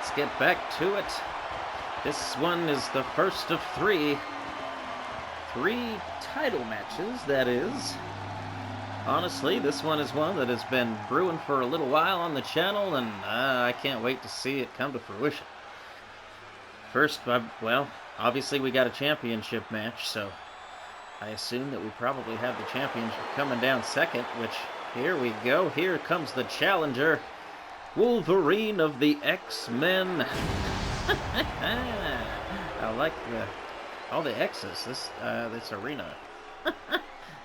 let's get back to it. This one is the first of three title matches, that is. Honestly, this one is one that has been brewing for a little while on the channel, and I can't wait to see it come to fruition. First, well, obviously we got a championship match, so I assume that we probably have the championship coming down second, which, here we go. Here comes the challenger, Wolverine of the X-Men. I like all the X's, this arena.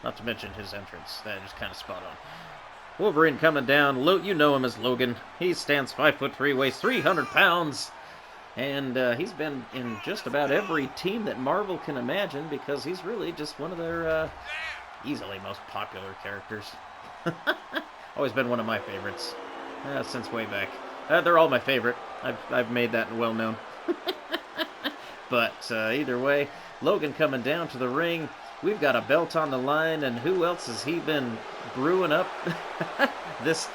Not to mention his entrance. That is kind of spot on. Wolverine coming down. You know him as Logan. He stands 5'3", weighs 300 pounds. And he's been in just about every team that Marvel can imagine, because he's really just one of their easily most popular characters. Always been one of my favorites since way back. They're all my favorite. I've made that well known. But either way, Logan coming down to the ring. We've got a belt on the line, and who else has he been brewing up this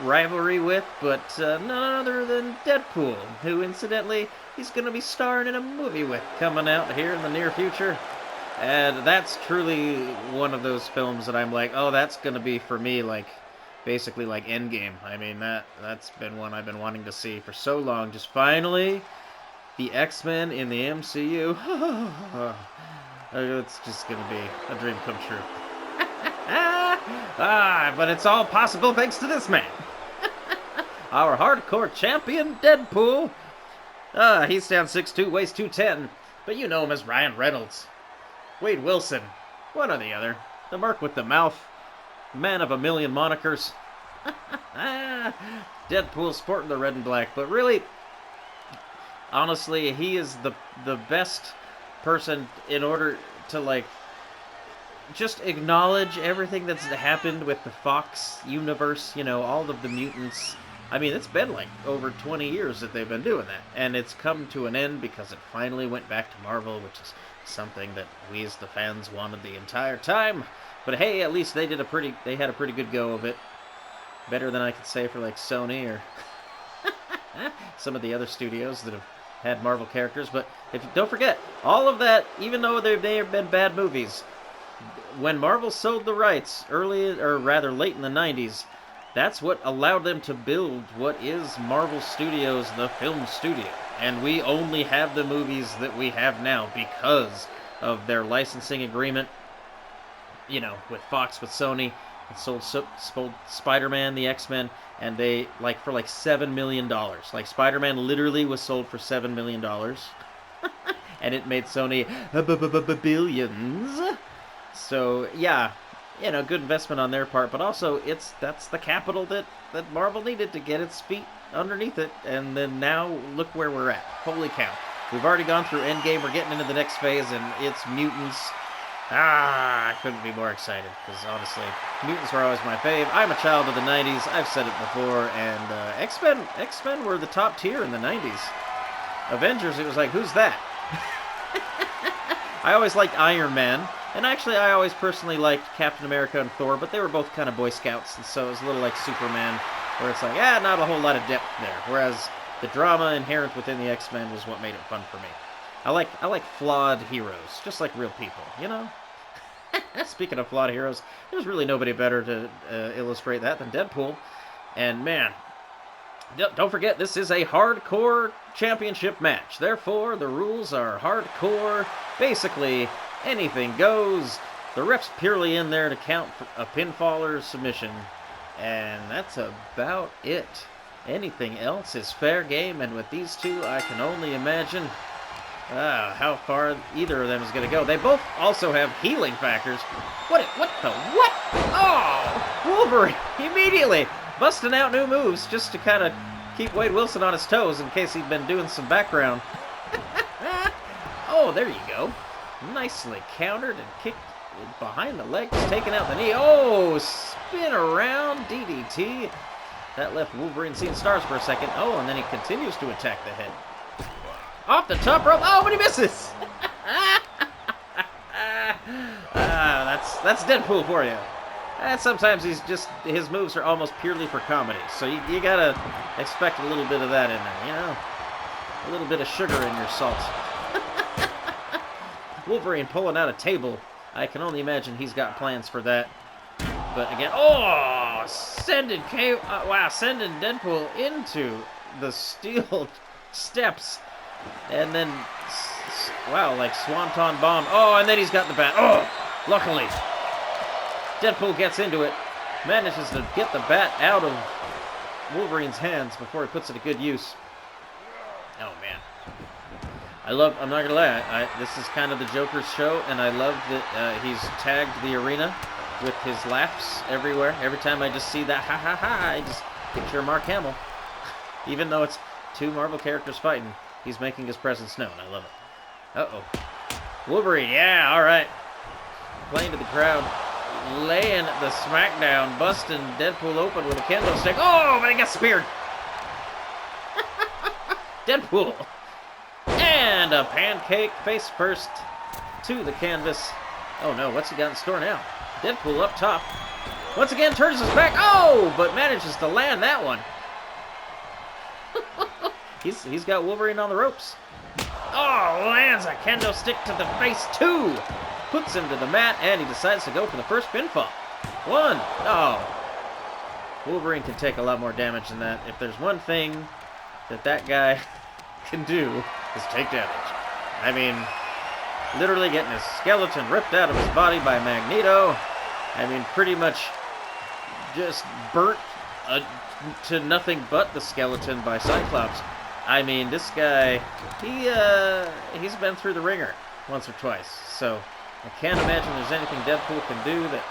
rivalry with but none other than Deadpool, who incidentally he's going to be starring in a movie with coming out here in the near future. And that's truly one of those films that I'm like, oh, that's going to be for me like basically like Endgame. I mean, that's been one I've been wanting to see for so long. Just finally, the X-Men in the MCU. It's just going to be a dream come true. But it's all possible thanks to this man. Our hardcore champion, Deadpool. He stands 6'2", weighs 210, but you know him as Ryan Reynolds. Wade Wilson, one or the other. The Merc with the mouth. Man of a million monikers. Deadpool sporting the red and black, but really, honestly, he is the best person in order to, like, just acknowledge everything that's happened with the Fox universe, you know, all of the mutants. I mean, it's been like over 20 years that they've been doing that, and it's come to an end because it finally went back to Marvel, which is something that we as the fans wanted the entire time. But hey, at least they had a pretty good go of it. Better than I could say for like Sony or some of the other studios that have had Marvel characters. But don't forget, all of that, even though they have been bad movies, when Marvel sold the rights late in the 90s, that's what allowed them to build what is Marvel Studios, the film studio. And we only have the movies that we have now because of their licensing agreement, you know, with Fox, with Sony. It sold Spider-Man, the X-Men, and they, like, for like $7 million. Like, Spider-Man literally was sold for $7 million. And it made Sony billions. So, yeah, you know, good investment on their part. But also, that's the capital that Marvel needed to get its feet underneath it. And then now, look where we're at. Holy cow. We've already gone through Endgame. We're getting into the next phase, and it's mutants. I couldn't be more excited, because honestly, mutants were always my fave. I'm a child of the 90s, I've said it before, and X-Men were the top tier in the 90s. Avengers, it was like, who's that? I always liked Iron Man, and actually I always personally liked Captain America and Thor, but they were both kind of Boy Scouts, and so it was a little like Superman, where it's like, not a whole lot of depth there, whereas the drama inherent within the X-Men was what made it fun for me. I like flawed heroes, just like real people, you know? Speaking of flawed heroes, there's really nobody better to illustrate that than Deadpool. And man, don't forget, this is a hardcore championship match. Therefore, the rules are hardcore. Basically, anything goes. The ref's purely in there to count a pinfall or submission. And that's about it. Anything else is fair game, and with these two, I can only imagine how far either of them is going to go. They both also have healing factors. What? Oh! Wolverine immediately busting out new moves just to kind of keep Wade Wilson on his toes in case he'd been doing some background. Oh, there you go. Nicely countered and kicked behind the legs, taking out the knee. Oh, spin around DDT. That left Wolverine seeing stars for a second. Oh, and then he continues to attack the head. Off the top rope. Oh, but he misses. That's Deadpool for you. And sometimes his moves are almost purely for comedy. So you gotta expect a little bit of that in there, you know? A little bit of sugar in your salt. Wolverine pulling out a table. I can only imagine he's got plans for that. But again, sending Deadpool into the steel steps. And then, wow, like Swanton Bomb. Oh, and then he's got the bat. Oh, luckily. Deadpool gets into it. Manages to get the bat out of Wolverine's hands before he puts it to good use. Oh, man. I'm not gonna lie, this is kind of the Joker's show, and I love that he's tagged the arena with his laughs everywhere. Every time I just see that ha ha ha, I just picture Mark Hamill. Even though it's two Marvel characters fighting, he's making his presence known. I love it. Uh-oh. Wolverine, yeah, alright. Playing to the crowd. Laying the smackdown, busting Deadpool open with a kendo stick. Oh, but he got speared. Deadpool. And a pancake face first to the canvas. Oh no, what's he got in store now? Deadpool up top. Once again turns his back. Oh, but manages to land that one. He's got Wolverine on the ropes. Oh, lands a kendo stick to the face too. Puts him to the mat, and he decides to go for the first pinfall. One. Oh. Wolverine can take a lot more damage than that. If there's one thing that guy can do, is take damage. I mean, literally getting his skeleton ripped out of his body by Magneto. I mean, pretty much just burnt to nothing but the skeleton by Cyclops. I mean, this guy, he's been through the ringer once or twice, so I can't imagine there's anything Deadpool can do that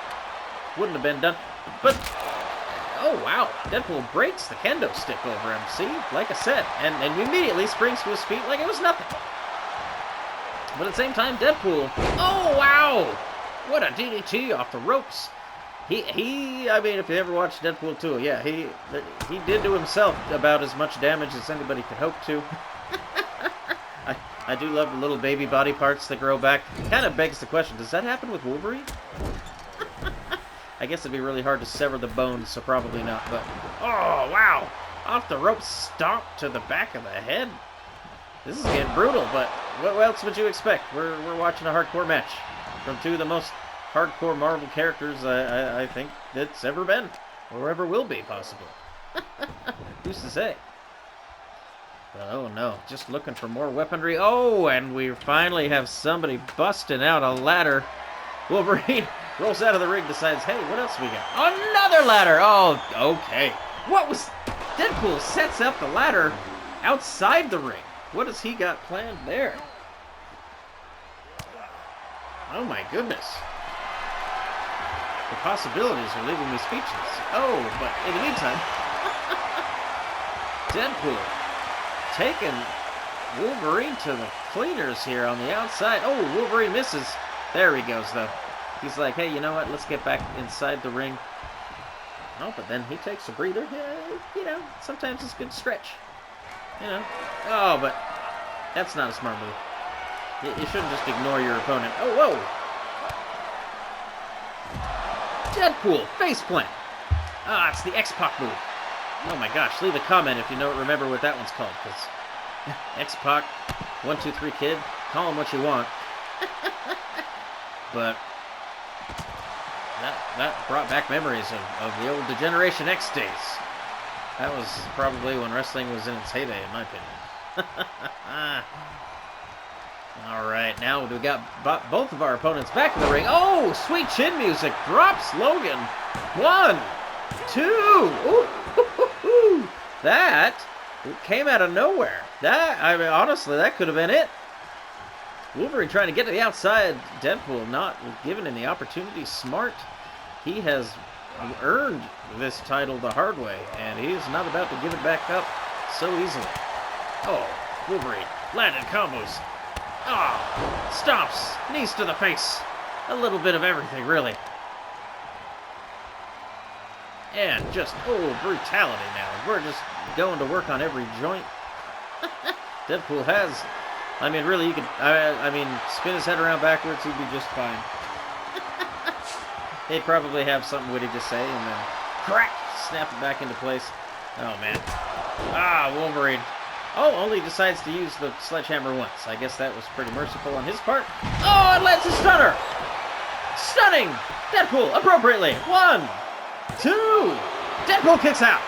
wouldn't have been done. But, oh wow, Deadpool breaks the kendo stick over him, see? Like I said, and immediately springs to his feet like it was nothing. But at the same time, Deadpool, oh wow! What a DDT off the ropes. I mean, if you ever watched Deadpool 2, yeah, he did to himself about as much damage as anybody could hope to. I do love the little baby body parts that grow back. Kind of begs the question, does that happen with Wolverine? I guess it'd be really hard to sever the bones, so probably not, but... Oh, wow! Off the rope stomp to the back of the head. This is getting brutal, but what else would you expect? We're watching a hardcore match from two of the most hardcore Marvel characters I think that's ever been, or ever will be, possibly. Who's to say? But oh no, just looking for more weaponry. Oh, and we finally have somebody busting out a ladder. Wolverine rolls out of the ring, decides, hey, what else we got? Another ladder! Oh, okay. What was... Deadpool sets up the ladder outside the ring. What has he got planned there? Oh my goodness. The possibilities are leaving me speechless. Oh, but in the meantime, Deadpool taking Wolverine to the cleaners here on the outside. Oh, Wolverine misses. There he goes, though. He's like, hey, you know what? Let's get back inside the ring. Oh, but then he takes a breather. You know, sometimes it's good stretch. You know. Oh, but that's not a smart move. You shouldn't just ignore your opponent. Oh, whoa! Deadpool, faceplant. Ah, it's the X-Pac move. Oh my gosh, leave a comment if you remember what that one's called, because X-Pac, 1-2-3 Kid, call him what you want. But that brought back memories of the old Degeneration X days. That was probably when wrestling was in its heyday, in my opinion. Alright, now we got both of our opponents back in the ring. Oh, sweet chin music. Drops Logan. 1, 2. Ooh, that came out of nowhere. I mean, honestly, that could have been it. Wolverine trying to get to the outside. Deadpool not given him the opportunity. Smart. He has earned this title the hard way, and he is not about to give it back up so easily. Oh, Wolverine. Landed combos. Oh, stomps, knees to the face. A little bit of everything, really. And just, brutality now. We're just going to work on every joint. Deadpool has, I mean, really, you could, I mean, spin his head around backwards, he'd be just fine. He'd probably have something witty to say, and then crack, snap it back into place. Oh man. Ah, Wolverine. Oh, only decides to use the sledgehammer once. I guess that was pretty merciful on his part. Oh, it lands a stunner! Stunning! Deadpool, appropriately. 1, 2. Deadpool kicks out.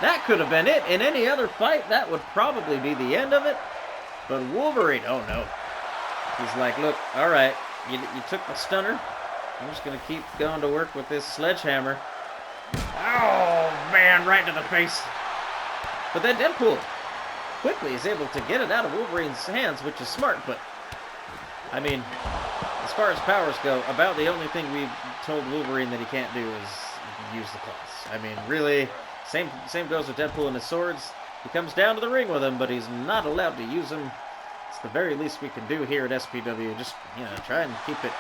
That could have been it. In any other fight, that would probably be the end of it. But Wolverine, oh no. He's like, look, all right, you took the stunner. I'm just going to keep going to work with this sledgehammer. Oh, man, right to the face. But then Deadpool quickly is able to get it out of Wolverine's hands, which is smart, but, I mean, as far as powers go, about the only thing we've told Wolverine that he can't do is use the claws. I mean, really, same goes with Deadpool and his swords. He comes down to the ring with them, but he's not allowed to use them. It's the very least we can do here at SPW. Just, you know, try and keep it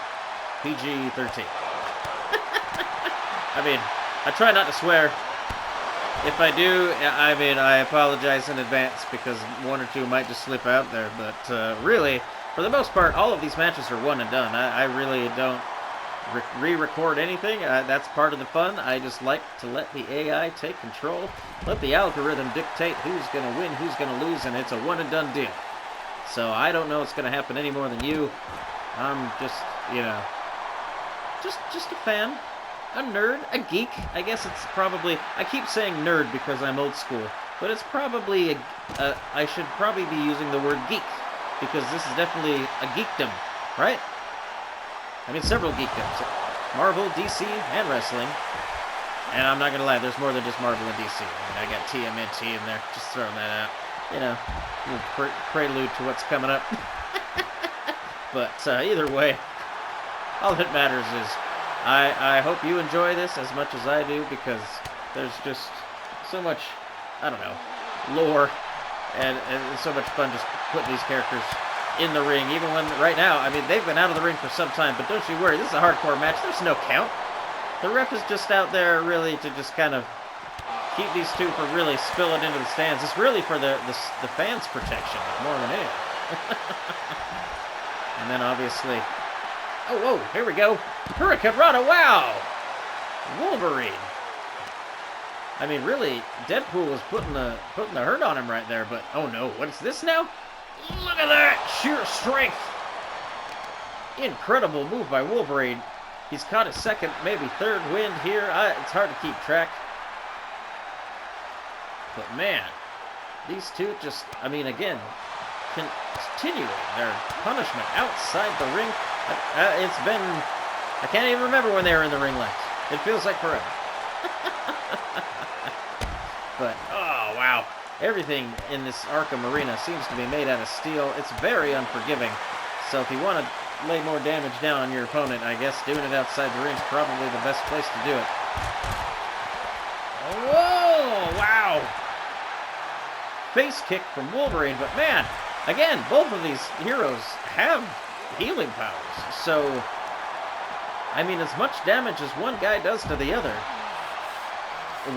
PG-13. I mean, I try not to swear. If I do, I mean, I apologize in advance because one or two might just slip out there. But really, for the most part, all of these matches are one and done. I really don't re-record anything. That's part of the fun. I just like to let the AI take control. Let the algorithm dictate who's going to win, who's going to lose, and it's a one and done deal. So I don't know what's going to happen any more than you. I'm just, you know, just a fan. A nerd, a geek. I guess it's probably, I keep saying nerd because I'm old school, but it's probably, I should probably be using the word geek, because this is definitely a geekdom, right? I mean, several geekdoms. Marvel, DC, and wrestling. And I'm not going to lie, there's more than just Marvel and DC. I mean, I got TMNT in there, just throwing that out. You know, a little prelude to what's coming up. But either way, all that matters is I hope you enjoy this as much as I do, because there's just so much, I don't know, lore and so much fun just putting these characters in the ring, even when right now, I mean, they've been out of the ring for some time, but don't you worry, this is a hardcore match. There's no count. The ref is just out there really to just kind of keep these two from really spilling into the stands. It's really for the fans' protection more than anything. And then obviously, oh, whoa, here we go. Hurricane Rana, wow! Wolverine. I mean, really, Deadpool was putting the hurt on him right there, but oh no, what is this now? Look at that! Sheer strength! Incredible move by Wolverine. He's caught his second, maybe third wind here. It's hard to keep track. But man, these two just, I mean, again, continuing their punishment outside the ring. It's been, I can't even remember when they were in the ring last. It feels like forever. But, oh, wow. Everything in this Arkham Arena seems to be made out of steel. It's very unforgiving. So if you want to lay more damage down on your opponent, I guess doing it outside the ring is probably the best place to do it. Whoa! Wow! Face kick from Wolverine, but man, again, both of these heroes have healing powers. So, I mean, as much damage as one guy does to the other,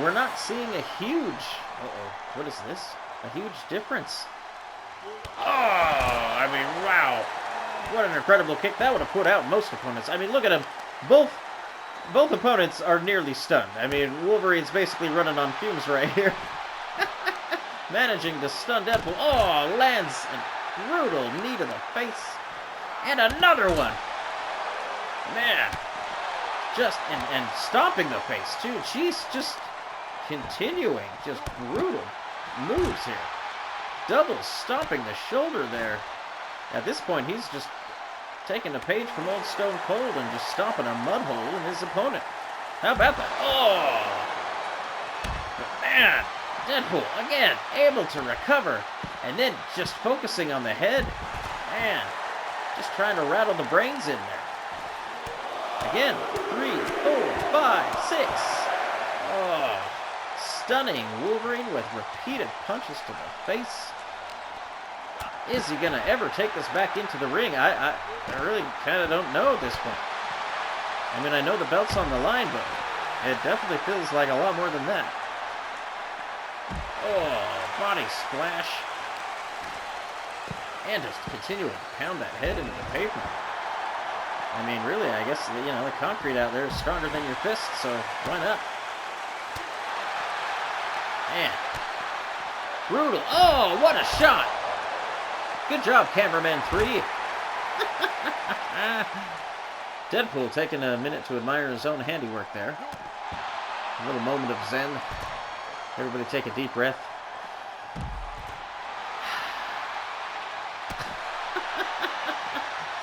we're not seeing a huge... Uh-oh, what is this? A huge difference. Oh, I mean, wow. What an incredible kick. That would have put out most opponents. I mean, look at them. Both opponents are nearly stunned. I mean, Wolverine's basically running on fumes right here. Managing to stun Deadpool. Oh, lands a brutal knee to the face. And another one. Man. Just, and stomping the face, too. She's just continuing. Just brutal moves here. Double stomping the shoulder there. At this point, he's just taking a page from old Stone Cold and just stomping a mud hole in his opponent. How about that? Oh! But man, Deadpool, again, able to recover. And then just focusing on the head. Man, just trying to rattle the brains in there. Again, 3, 4, 5, 6. Oh, stunning Wolverine with repeated punches to the face. Is he going to ever take this back into the ring? I really kind of don't know at this point. I mean, I know the belt's on the line, but it definitely feels like a lot more than that. Oh, body splash. And just continuing to pound that head into the pavement. I mean, really, I guess, you know, the concrete out there is stronger than your fist, so why not? Man. Brutal. Oh, what a shot! Good job, Cameraman 3. Deadpool taking a minute to admire his own handiwork there. A little moment of zen. Everybody take a deep breath.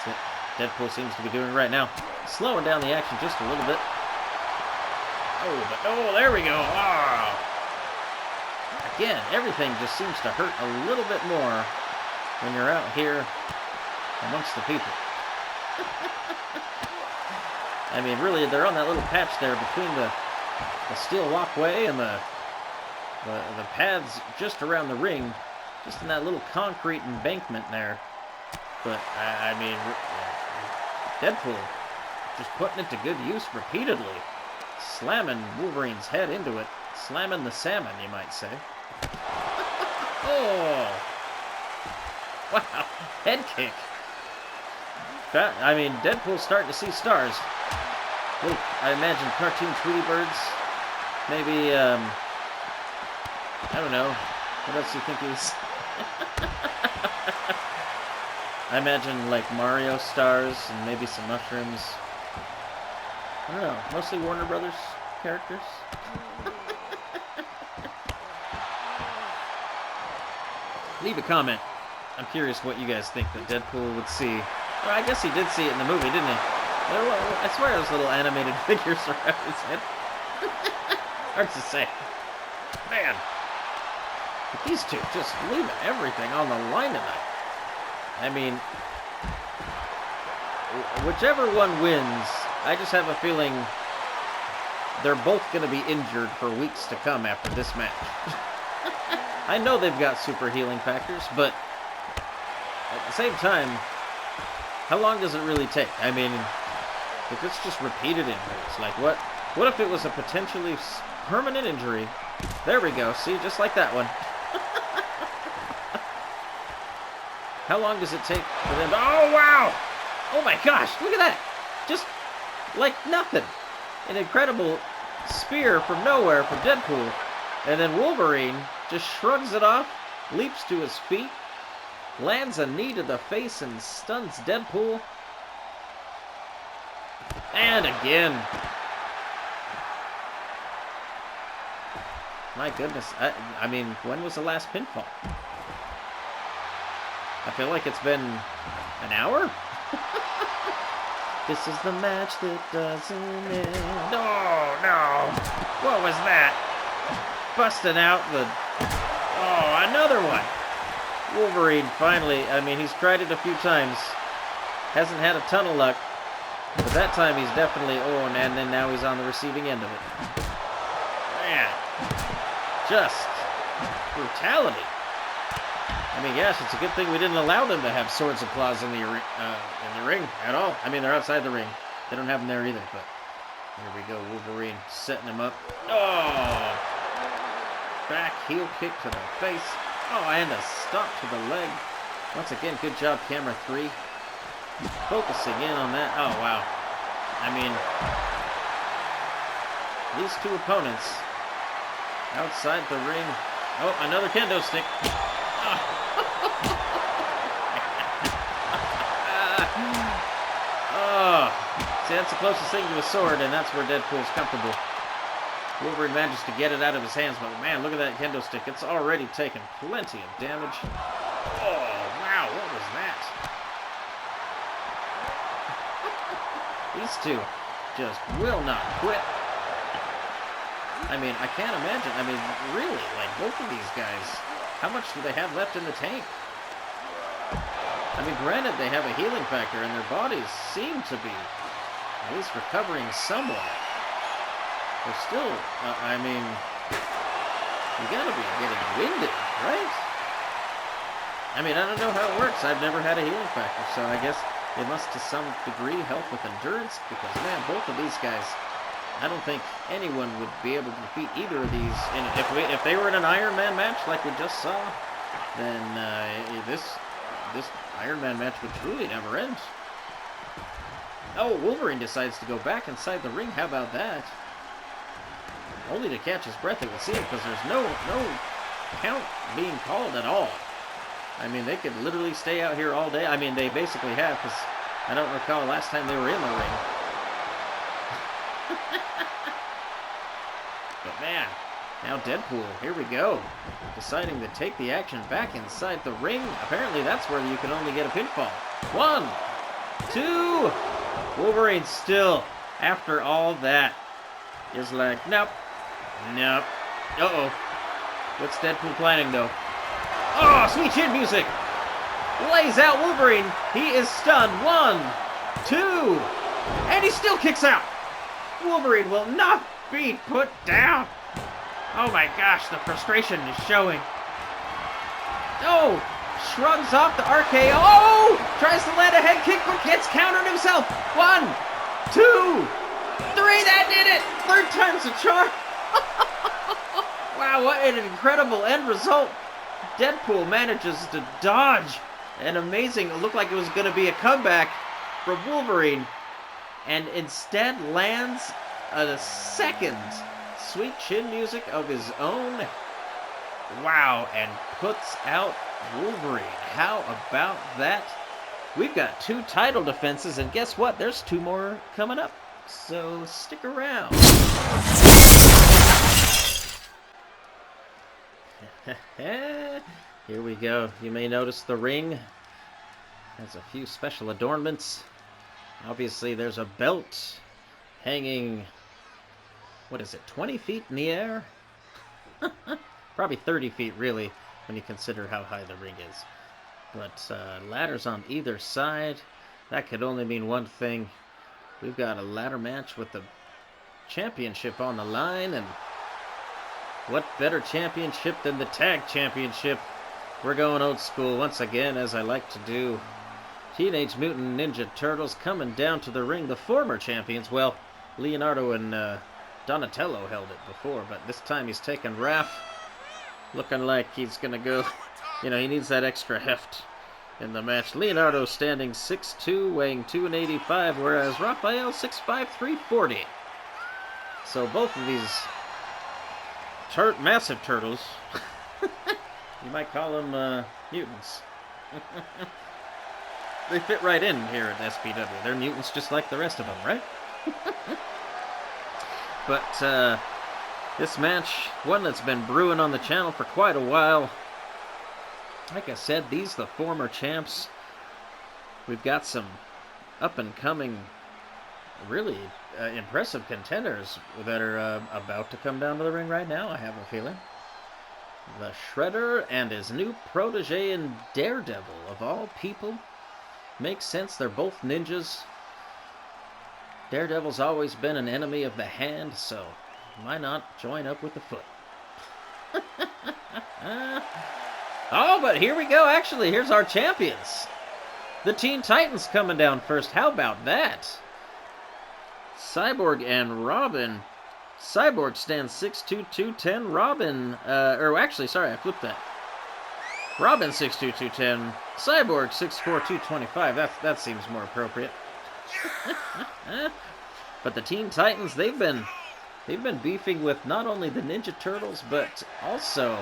That's what Deadpool seems to be doing right now. Slowing down the action just a little bit. Oh, there we go. Oh. Again, everything just seems to hurt a little bit more when you're out here amongst the people. I mean, really, they're on that little patch there between the steel walkway and the pads just around the ring, just in that little concrete embankment there. But, I mean, Deadpool just putting it to good use repeatedly. Slamming Wolverine's head into it. Slamming the salmon, you might say. Oh! Wow, head kick. I mean, Deadpool's starting to see stars. Little, I imagine cartoon Tweety birds. Maybe, I don't know. What else do you think he's... I imagine, like, Mario stars and maybe some mushrooms. I don't know. Mostly Warner Brothers characters. Leave a comment. I'm curious what you guys think that Deadpool would see. Well, I guess he did see it in the movie, didn't he? I swear those little animated figures around his head. Hard to say. Man. But these two just leaving everything on the line tonight. I mean, whichever one wins, I just have a feeling they're both going to be injured for weeks to come after this match. I know they've got super healing factors, but at the same time, how long does it really take? I mean, if it's just repeated injuries, like what if it was a potentially permanent injury? There we go. See, just like that one. How long does it take for them to... Oh, wow! Oh, my gosh, look at that! Just like nothing. An incredible spear from nowhere from Deadpool. And then Wolverine just shrugs it off, leaps to his feet, lands a knee to the face and stuns Deadpool. And again. My goodness. I mean, when was the last pinfall? I feel like it's been an hour? This is the match that doesn't end. No. What was that? Busting out the... Oh, another one. Wolverine finally, I mean, he's tried it a few times. Hasn't had a ton of luck. But that time he's definitely... Oh, and then now he's on the receiving end of it. Man. Just brutality. I mean, gosh, it's a good thing we didn't allow them to have swords and claws in the ring at all. I mean, they're outside the ring. They don't have them there either, but here we go. Wolverine setting him up. Oh! Back heel kick to the face. Oh, and a stop to the leg. Once again, good job, Camera 3. Focusing in on that. Oh, wow. I mean, these two opponents outside the ring. Oh, another kendo stick. Oh. Oh, see, that's the closest thing to a sword, and that's where Deadpool's comfortable. Wolverine manages to get it out of his hands, but man, look at that kendo stick. It's already taken plenty of damage. Oh, wow, what was that? These two just will not quit. I mean, I can't imagine. I mean, really, like, both of these guys, how much do they have left in the tank? I mean, granted, they have a healing factor, and their bodies seem to be at least recovering somewhat. They're still, I mean, you gotta be getting winded, right? I mean, I don't know how it works. I've never had a healing factor, so I guess it must to some degree help with endurance, because, man, both of these guys, I don't think anyone would be able to defeat either of these. And if they were in an Iron Man match like we just saw, then this Iron Man match would truly never end. Oh, Wolverine decides to go back inside the ring. How about that? Only to catch his breath, it would seem, because there's no count being called at all. I mean, they could literally stay out here all day. I mean, they basically have, because I don't recall last time they were in the ring. But man, now Deadpool, here we go. Deciding to take the action back inside the ring. Apparently that's where you can only get a pinfall. 1, 2. Wolverine still, after all that, is like, nope. Nope. Uh-oh. What's Deadpool planning, though? Oh, sweet chin music! Lays out Wolverine. He is stunned. 1, 2. And he still kicks out. Wolverine will not be put down. Oh my gosh, the frustration is showing. Oh, shrugs off the RKO. Oh, tries to land a head kick, but gets countered himself. 1, 2, 3. That did it. 3rd time's a charm. Wow, what an incredible end result. Deadpool manages to dodge an amazing, it looked like it was going to be a comeback from Wolverine, and instead lands a second sweet chin music of his own. Wow, and puts out Wolverine. How about that? We've got 2 title defenses, and guess what? There's 2 more coming up. So stick around. Here we go. You may notice the ring has a few special adornments. Obviously, there's a belt hanging, what is it, 20 feet in the air? Probably 30 feet, really, when you consider how high the ring is. But ladders on either side. That could only mean one thing. We've got a ladder match with the championship on the line, and what better championship than the tag championship? We're going old school once again, as I like to do. Teenage Mutant Ninja Turtles coming down to the ring. The former champions, well, Leonardo and Donatello held it before, but this time he's taking Raph. Looking like he's going to go, you know, he needs that extra heft in the match. Leonardo standing 6'2", weighing 285, whereas Raphael 6'5", 340. So both of these massive turtles, you might call them mutants. They fit right in here at SPW. They're mutants just like the rest of them, right? But this match, one that's been brewing on the channel for quite a while. Like I said, these the former champs. We've got some up-and-coming, really impressive contenders that are about to come down to the ring right now, I have a feeling. The Shredder and his new protege in Daredevil, of all people. Makes sense, they're both ninjas. Daredevil's always been an enemy of the hand, so why not join up with the foot? Oh, but here we go, actually, here's our champions. The Teen Titans coming down first, how about that? Cyborg and Robin. Cyborg stands 6'2", 210. Robin, I flipped that. Robin 6'2", 210. Cyborg 6'4", 225. That seems more appropriate. But the Teen Titans, they've been beefing with not only the Ninja Turtles, but also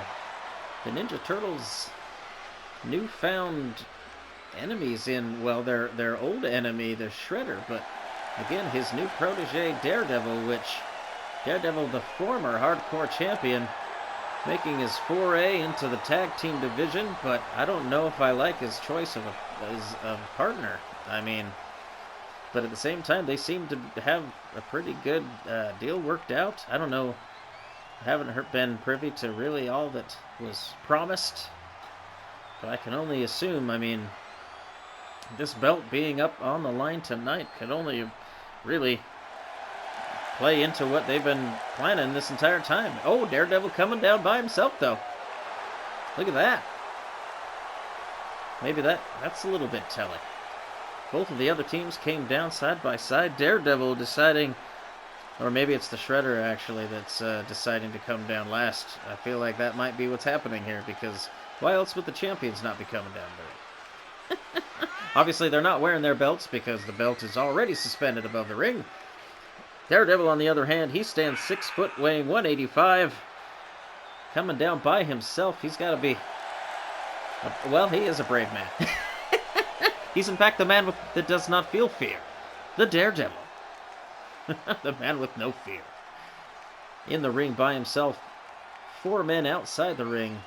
the Ninja Turtles' newfound enemies in, well, their old enemy, the Shredder, but again, his new protege, Daredevil, Daredevil, the former hardcore champion, making his foray into the tag team division, but I don't know if I like his choice of a partner. I mean, but at the same time, they seem to have a pretty good deal worked out. I don't know. I haven't been privy to really all that was promised, but I can only assume, I mean, this belt being up on the line tonight could only really play into what they've been planning this entire time. Oh, Daredevil coming down by himself, though. Look at that. Maybe that's a little bit telling. Both of the other teams came down side by side. Daredevil deciding, or maybe it's the Shredder, actually, that's deciding to come down last. I feel like that might be what's happening here, because why else would the champions not be coming down there? Obviously, they're not wearing their belts because the belt is already suspended above the ring. Daredevil, on the other hand, he stands 6 foot, weighing 185. Coming down by himself. He's got to be... Well, he is a brave man. He's, in fact, the man that does not feel fear. The Daredevil. The man with no fear. In the ring by himself. 4 men outside the ring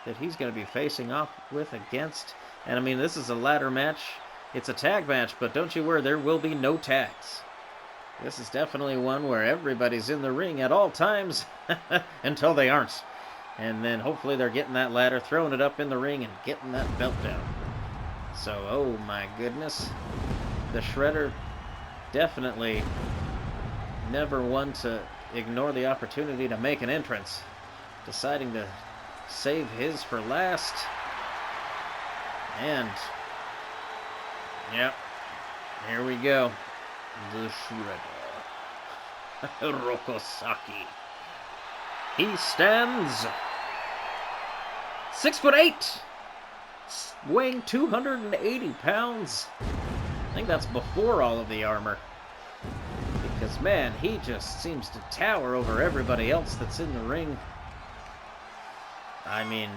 that he's going to be facing off with against. And, I mean, this is a ladder match. It's a tag match, but don't you worry, there will be no tags. This is definitely one where everybody's in the ring at all times until they aren't. And then hopefully they're getting that ladder, throwing it up in the ring, and getting that belt down. So, oh my goodness. The Shredder definitely never one to ignore the opportunity to make an entrance. Deciding to save his for last. And, yep, here we go. The Shredder. Rokosaki. He stands 6'8", weighing 280 pounds. I think that's before all of the armor. Because, man, he just seems to tower over everybody else that's in the ring. I mean,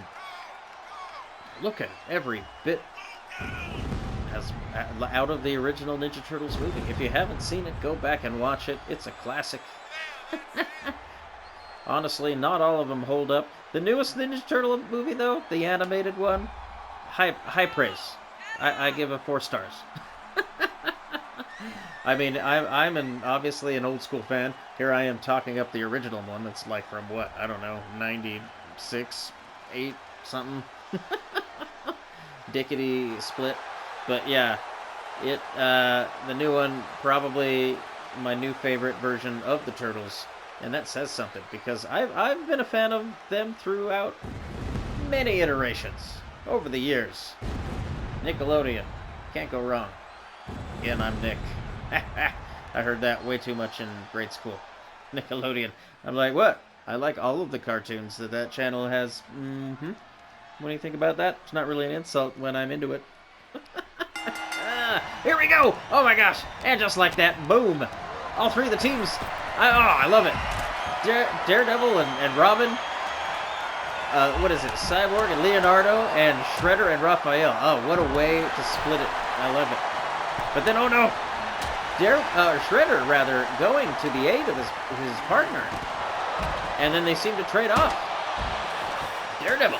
look at every bit as out of the original Ninja Turtles movie. If you haven't seen it, go back and watch it. It's a classic. Honestly, not all of them hold up. The newest Ninja Turtle movie, though, the animated one, high praise. I give it 4 stars. I mean, I'm obviously an old school fan. Here I am talking up the original one that's like from what? I don't know, 96, 8, something. Dickety split. But yeah, the new one, probably my new favorite version of the Turtles. And that says something, because I've been a fan of them throughout many iterations over the years. Nickelodeon. Can't go wrong. Again, I'm Nick. I heard that way too much in grade school. Nickelodeon. I'm like, what? I like all of the cartoons that channel has. What do you think about that? It's not really an insult when I'm into it. Here we go! Oh my gosh! And just like that, boom! All 3 of the teams. I love it. Daredevil and Robin. What is it? Cyborg and Leonardo and Shredder and Raphael. Oh, what a way to split it. I love it. But then, oh no! Shredder, rather, going to the aid of his partner. And then they seem to trade off. Daredevil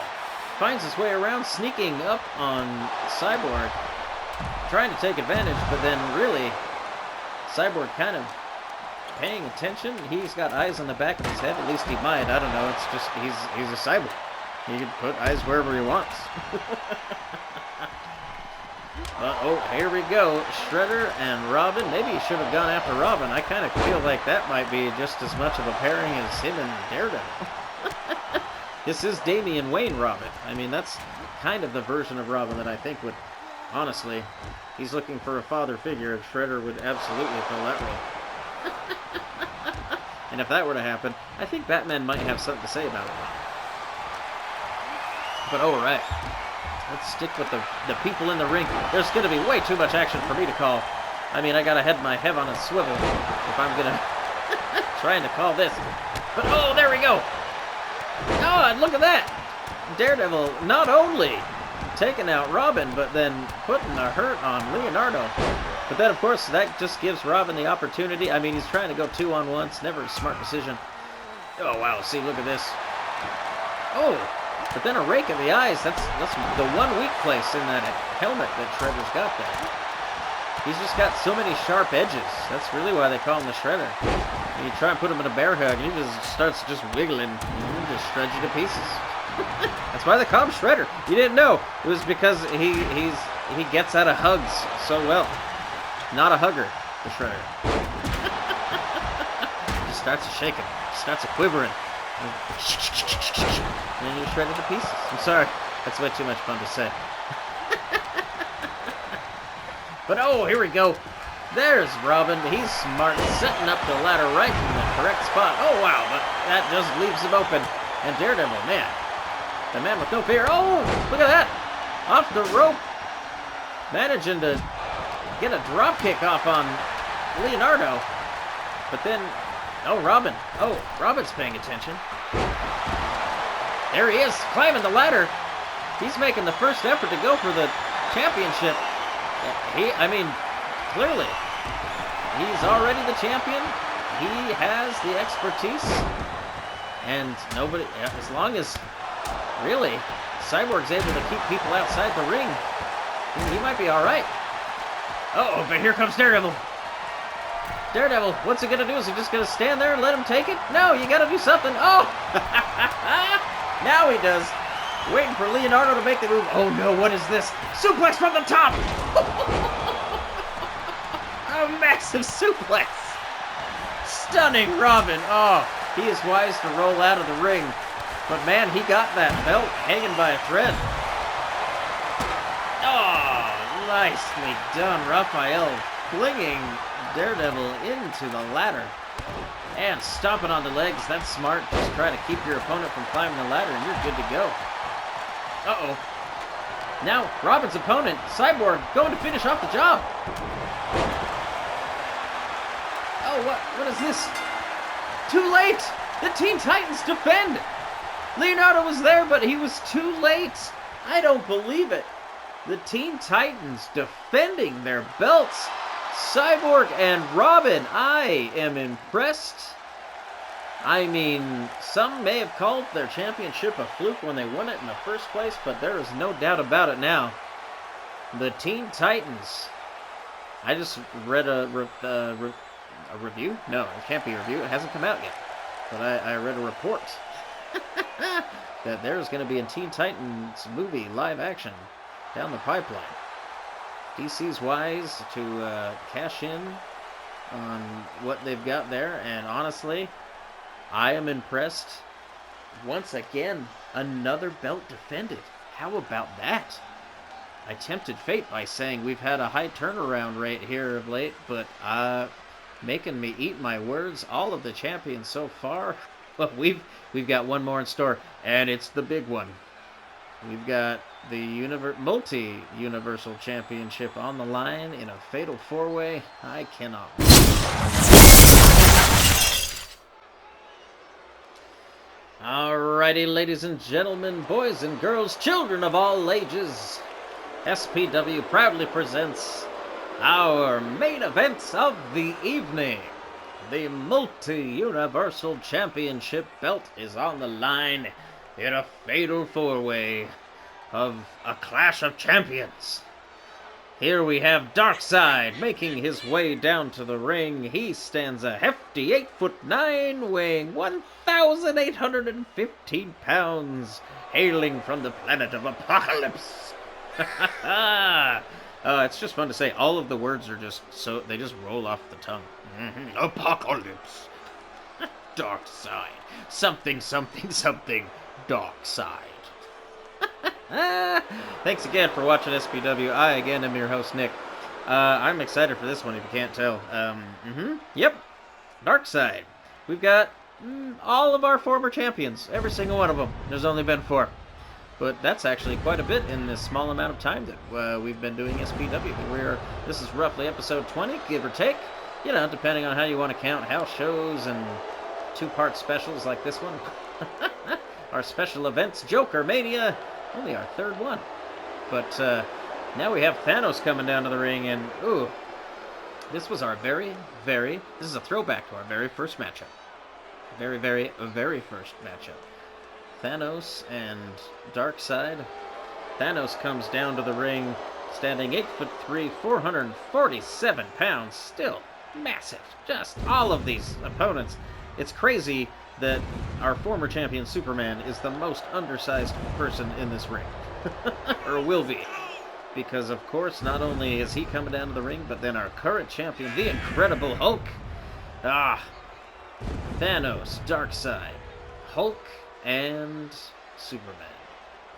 finds his way around, sneaking up on Cyborg, trying to take advantage, but then really, Cyborg kind of paying attention. He's got eyes on the back of his head. At least he might. I don't know. It's just he's a cyborg. He can put eyes wherever he wants. Oh, here we go. Shredder and Robin. Maybe he should have gone after Robin. I kind of feel like that might be just as much of a pairing as him and Daredevil. This is Damian Wayne Robin. I mean, that's kind of the version of Robin that I think would, honestly, he's looking for a father figure, and Shredder would absolutely fill that role. And if that were to happen, I think Batman might have something to say about it. But alright, let's stick with the people in the ring. There's going to be way too much action for me to call. I mean, I got to head my head on a swivel if I'm going to trying to call this. But oh, there we go. Oh, and look at that. Daredevil not only taking out Robin, but then putting a hurt on Leonardo. But then, of course, that just gives Robin the opportunity. I mean, he's trying to go 2-on-1. It's never a smart decision. Oh, wow. See, look at this. Oh, but then a rake of the eyes. That's the one weak place in that helmet that Shredder's got there. He's just got so many sharp edges. That's really why they call him the Shredder. And you try and put him in a bear hug, and he just starts just wiggling. And just shreds you to pieces. That's why they call him Shredder. You didn't know. It was because he gets out of hugs so well. Not a hugger, the Shredder. Just starts shaking. Starts quivering. And then you shred it to pieces. I'm sorry. That's way too much fun to say. But oh, here we go. There's Robin. He's smart. Setting up the ladder right in the correct spot. Oh, wow. But that just leaves him open. And Daredevil, man. The man with no fear. Oh, look at that. Off the rope. managing to get a drop kick off on Leonardo. But then, oh, Robin. Oh, Robin's paying attention. There he is, climbing the ladder. He's making the first effort to go for the championship. Clearly, he's already the champion. He has the expertise. And nobody, as long as, really, Cyborg's able to keep people outside the ring, he might be all right. Uh-oh, but here comes Daredevil. Daredevil, what's he going to do? Is he just going to stand there and let him take it? No, you got to do something. Oh! Now he does. Waiting for Leonardo to make the move. Oh no, what is this? Suplex from the top! A massive suplex! Stunning Robin. Oh, he is wise to roll out of the ring. But man, he got that belt hanging by a thread. Oh, nicely done. Raphael flinging Daredevil into the ladder. And stomping on the legs. That's smart. Just try to keep your opponent from climbing the ladder and you're good to go. Uh-oh. Now, Robin's opponent, Cyborg, going to finish off the job. Oh, what is this? Too late! The Teen Titans defend! Leonardo was there, but he was too late. I don't believe it. The Teen Titans defending their belts. Cyborg and Robin, I am impressed. I mean, some may have called their championship a fluke when they won it in the first place, but there is no doubt about it now. The Teen Titans. I just read a review? No, it can't be a review. It hasn't come out yet. But I read a report that there's going to be a Teen Titans movie, live action, down the pipeline. DC's wise to cash in on what they've got there, and honestly, I am impressed. Once again, another belt defended. How about that? I tempted fate by saying we've had a high turnaround rate here of late, but making me eat my words. All of the champions so far. Well, we've got one more in store, and it's the big one. We've got the multi-universal championship on the line in a fatal four-way. I cannot wait. Alrighty, ladies and gentlemen, boys and girls, children of all ages, SPW proudly presents our main event of the evening. The multi-universal championship belt is on the line in a fatal four-way of a clash of champions. Here we have Darkseid making his way down to the ring. He stands a hefty 8'9", weighing 1,815 pounds, hailing from the planet of Apocalypse. It's just fun to say. All of the words are they just roll off the tongue. Apocalypse. Darkseid. Something, something, something. Darkseid. Thanks again for watching SPW. I, again, am your host, Nick. I'm excited for this one, if you can't tell. Yep. Darkseid. We've got all of our former champions. Every single one of them. There's only been 4. But that's actually quite a bit in this small amount of time that we've been doing SPW. This is roughly episode 20, give or take. You know, depending on how you want to count house shows and 2-part specials like this one. Our special events, Jokermania, only our 3rd one. But now we have Thanos coming down to the ring, and ooh, this was our this is a throwback to our very first matchup. Very first matchup. Thanos and Darkseid. Thanos comes down to the ring, standing 8'3", 447 pounds, still massive. Just all of these opponents. It's crazy that our former champion Superman is the most undersized person in this ring. Or will be. Because, of course, not only is he coming down to the ring, but then our current champion, the Incredible Hulk. Thanos, Darkseid, Hulk, and Superman.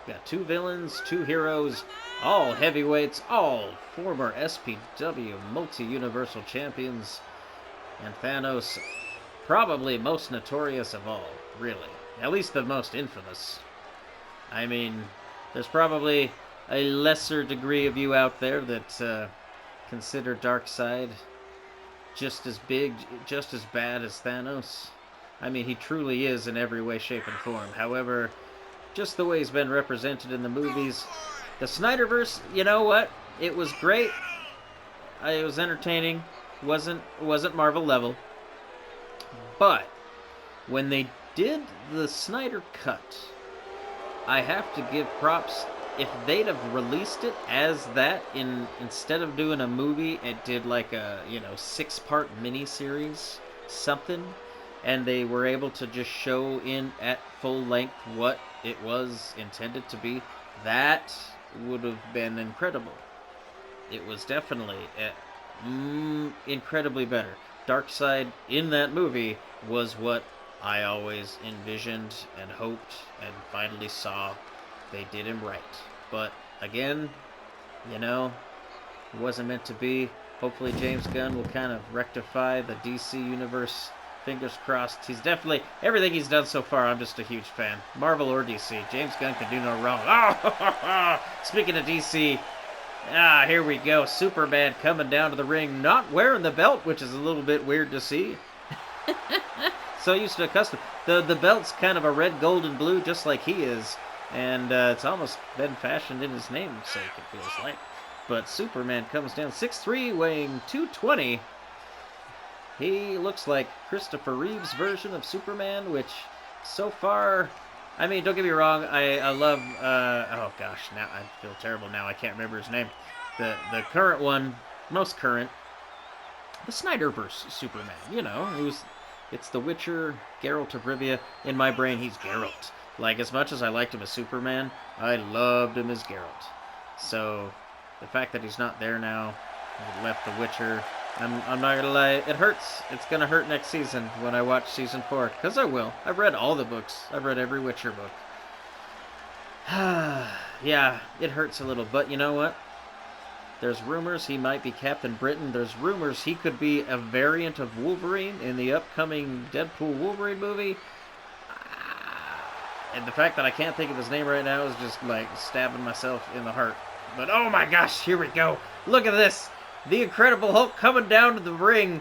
We've got 2 villains, 2 heroes, all heavyweights, all former SPW multi-universal champions. And Thanos, probably most notorious of all, really. At least the most infamous. I mean, there's probably a lesser degree of you out there that consider Darkseid just as big, just as bad as Thanos. I mean, he truly is in every way, shape, and form. However, just the way he's been represented in the movies, the Snyderverse, you know what? It was great. It was entertaining. Wasn't Marvel level. But when they did the Snyder Cut, I have to give props. If they'd have released it as that, instead of doing a movie, it did like a 6-part miniseries, something, and they were able to just show at full length what it was intended to be, that would have been incredible. It was definitely incredibly better. Darkseid in that movie was what I always envisioned and hoped and finally saw. They did him right. But again, it wasn't meant to be. Hopefully James Gunn will kind of rectify the DC universe. Fingers crossed. He's definitely, everything he's done so far, I'm just a huge fan. Marvel or DC, James Gunn can do no wrong. Oh, speaking of DC, here we go. Superman coming down to the ring, not wearing the belt, which is a little bit weird to see. So used to custom. The belt's kind of a red, gold, and blue, just like he is. And it's almost been fashioned in his namesake, it feels like. But Superman comes down 6'3", weighing 220. He looks like Christopher Reeve's version of Superman, which so far, I mean, don't get me wrong, I love, oh gosh, now I feel terrible now, I can't remember his name. The current one, most current, the Snyderverse Superman, it's The Witcher, Geralt of Rivia. In my brain, he's Geralt. Like, as much as I liked him as Superman, I loved him as Geralt. So, the fact that he's not there now, he left The Witcher, I'm not gonna lie, it hurts. It's gonna hurt next season when I watch season 4, because I will. I've read all the books. I've read every Witcher book. Yeah, it hurts a little, but you know what? There's rumors he might be Captain Britain. There's rumors he could be a variant of Wolverine in the upcoming Deadpool Wolverine movie. And the fact that I can't think of his name right now is just like stabbing myself in the heart. But oh my gosh, here we go. Look at this. The Incredible Hulk coming down to the ring.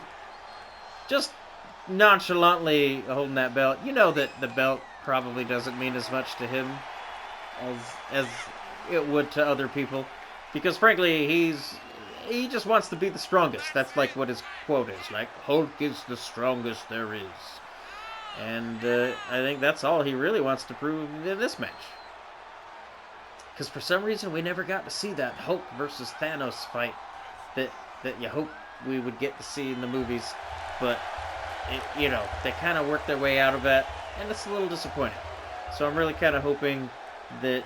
Just nonchalantly holding that belt. You know that the belt probably doesn't mean as much to him as it would to other people. Because frankly, he just wants to be the strongest. That's like what his quote is. Like, Hulk is the strongest there is. And I think that's all he really wants to prove in this match. Because for some reason, we never got to see that Hulk versus Thanos fight that you hope we would get to see in the movies. But, they kind of worked their way out of that, and it's a little disappointing. So I'm really kind of hoping that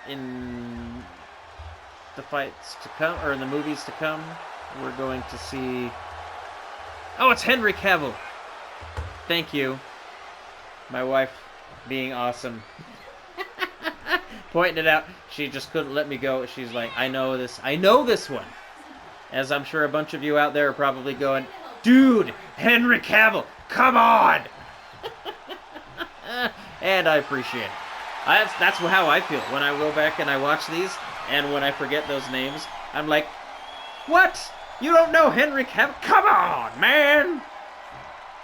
in the fights to come, or in the movies to come, we're going to see... Oh, it's Henry Cavill! Thank you. My wife being awesome. Pointing it out. She just couldn't let me go. She's like, I know this one. As I'm sure a bunch of you out there are probably going, dude, Henry Cavill, come on! And I appreciate it. That's how I feel when I go back and I watch these, and when I forget those names, I'm like, what? You don't know Henry Cavill? Come on, man!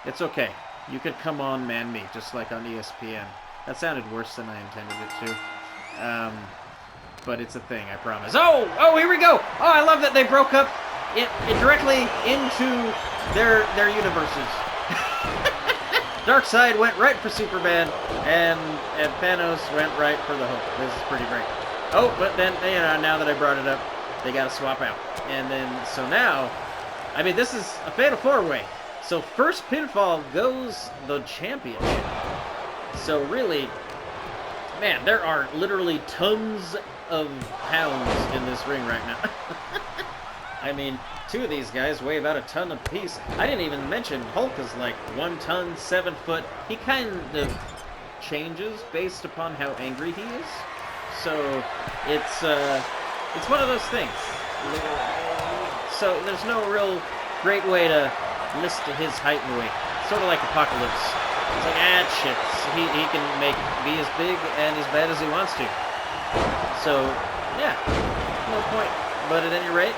It's okay. You could come on, man me, just like on ESPN. That sounded worse than I intended it to. But it's a thing, I promise. Oh, here we go! Oh, I love that they broke up it directly into their universes. Darkseid went right for Superman, and Thanos went right for the Hulk. This is pretty great. Oh, but then, now that I brought it up, they gotta swap out. And then, so now, I mean, this is a fatal 4-way. So first pinfall goes the championship. So really, man, there are literally tons of pounds in this ring right now. I mean, two of these guys weigh about a ton apiece. I didn't even mention Hulk is like 1 ton, 7 foot. He kind of changes based upon how angry he is. So it's one of those things. So there's no real great way to list his height and weight. Sort of like Apocalypse. It's like, shit. He can be as big and as bad as he wants to. So, yeah, no point. But at any rate,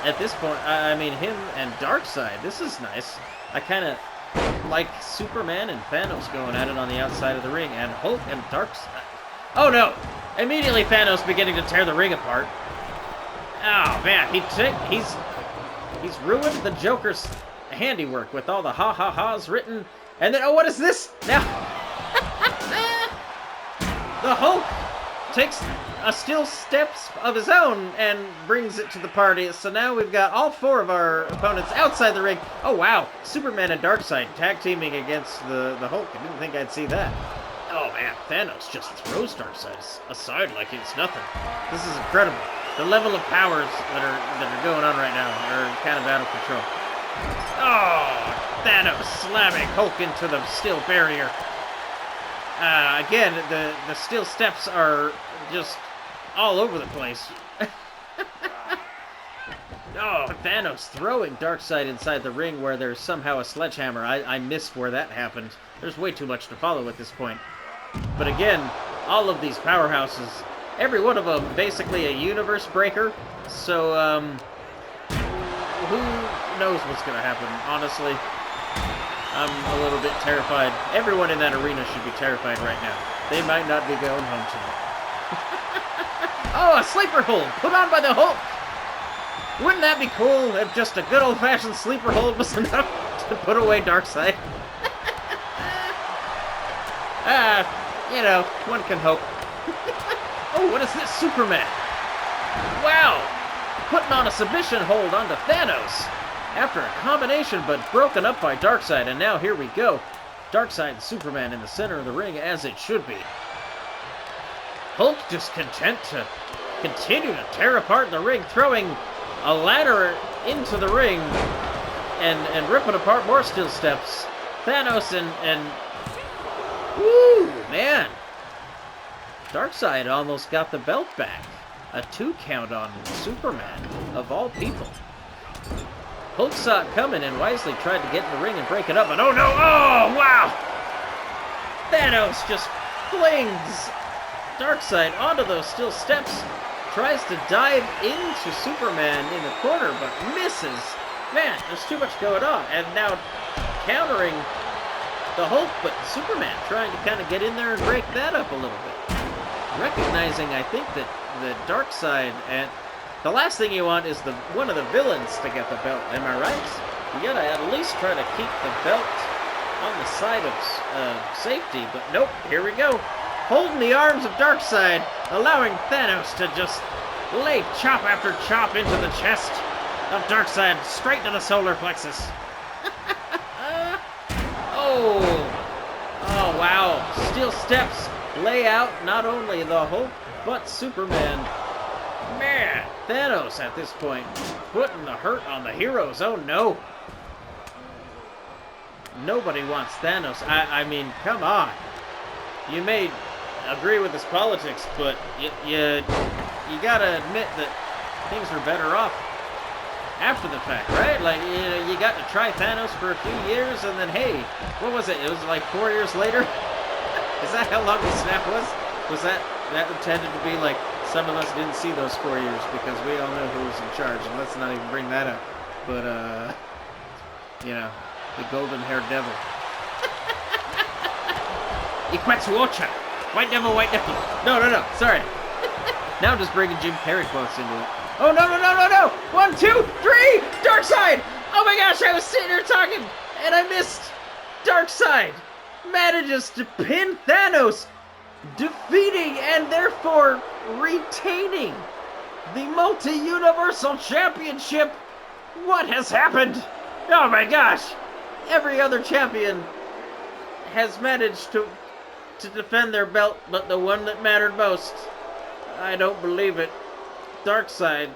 at this point, I mean, him and Darkseid, this is nice. I kind of like Superman and Thanos going at it on the outside of the ring, and Hulk and Darkseid. Oh no! Immediately Thanos beginning to tear the ring apart. Oh man, he's ruined the Joker's handiwork with all the ha-ha-ha's written. And then, oh, what is this? Now, the Hulk takes a still steps of his own and brings it to the party. So now we've got all four of our opponents outside the ring. Oh, wow. Superman and Darkseid tag teaming against the Hulk. I didn't think I'd see that. Oh, man. Thanos just throws Darkseid aside like it's nothing. This is incredible. The level of powers that are going on right now are kind of out of control. Oh, Thanos slamming Hulk into the steel barrier. Again, the steel steps are just all over the place. Oh, Thanos throwing Darkseid inside the ring where there's somehow a sledgehammer. I missed where that happened. There's way too much to follow at this point. But again, all of these powerhouses, every one of them basically a universe breaker. So, who knows what's going to happen, honestly. I'm a little bit terrified. Everyone in that arena should be terrified right now. They might not be going home tonight. Oh, a sleeper hold put on by the Hulk. Wouldn't that be cool if just a good old-fashioned sleeper hold was enough to put away Darkseid? You know, one can hope. Oh, what is this? Superman. Wow. Putting on a submission hold onto Thanos. After a combination, but broken up by Darkseid, and now here we go. Darkseid and Superman in the center of the ring, as it should be. Hulk just content to continue to tear apart the ring, throwing a ladder into the ring, and ripping apart more steel steps. Thanos and woo, man. Darkseid almost got the belt back. A 2 count on Superman, of all people. Hulk saw it coming and wisely tried to get in the ring and break it up, but oh no! Oh, wow! Thanos just flings Darkseid onto those steel steps, tries to dive into Superman in the corner, but misses. Man, there's too much going on. And now countering the Hulk, but Superman trying to kind of get in there and break that up a little bit. Recognizing, I think, that the Darkseid and the last thing you want is one of the villains to get the belt, am I right? You gotta at least try to keep the belt on the side of safety, but nope, here we go. Holding the arms of Darkseid, allowing Thanos to just lay chop after chop into the chest of Darkseid, straight to the solar plexus. Oh, wow. Steel steps lay out not only the Hulk, but Superman. Man, Thanos at this point, putting the hurt on the heroes. Oh no. Nobody wants Thanos. I mean, come on. You may agree with his politics, but you gotta admit that things are better off after the fact, right? Like, you got to try Thanos for a few years, and then, hey, what was it? It was like 4 years later? Is that how long the snap was? Was that intended to be like, some of us didn't see those 4 years because we all know who was in charge, and let's not even bring that up. But, you know, the golden-haired devil. Iquetsuocha! White devil, white devil. No, sorry. Now I'm just bringing Jim Carrey quotes into it. Oh, no! 1, 2, 3! Darkseid! Oh my gosh, I was sitting here talking, and I missed. Darkseid manages to pin Thanos, defeating and therefore retaining the multi-universal championship. What has happened? Oh my gosh! Every other champion has managed to defend their belt, but the one that mattered most, I don't believe it. Darkseid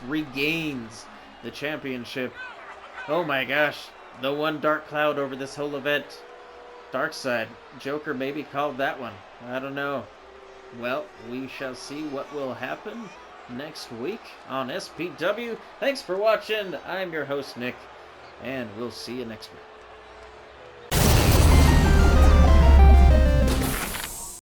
regains the championship. Oh my gosh, the one dark cloud over this whole event. Darkseid. Joker maybe called that one. I don't know. Well, we shall see what will happen next week on SPW. Thanks for watching. I'm your host, Nick, and we'll see you next week.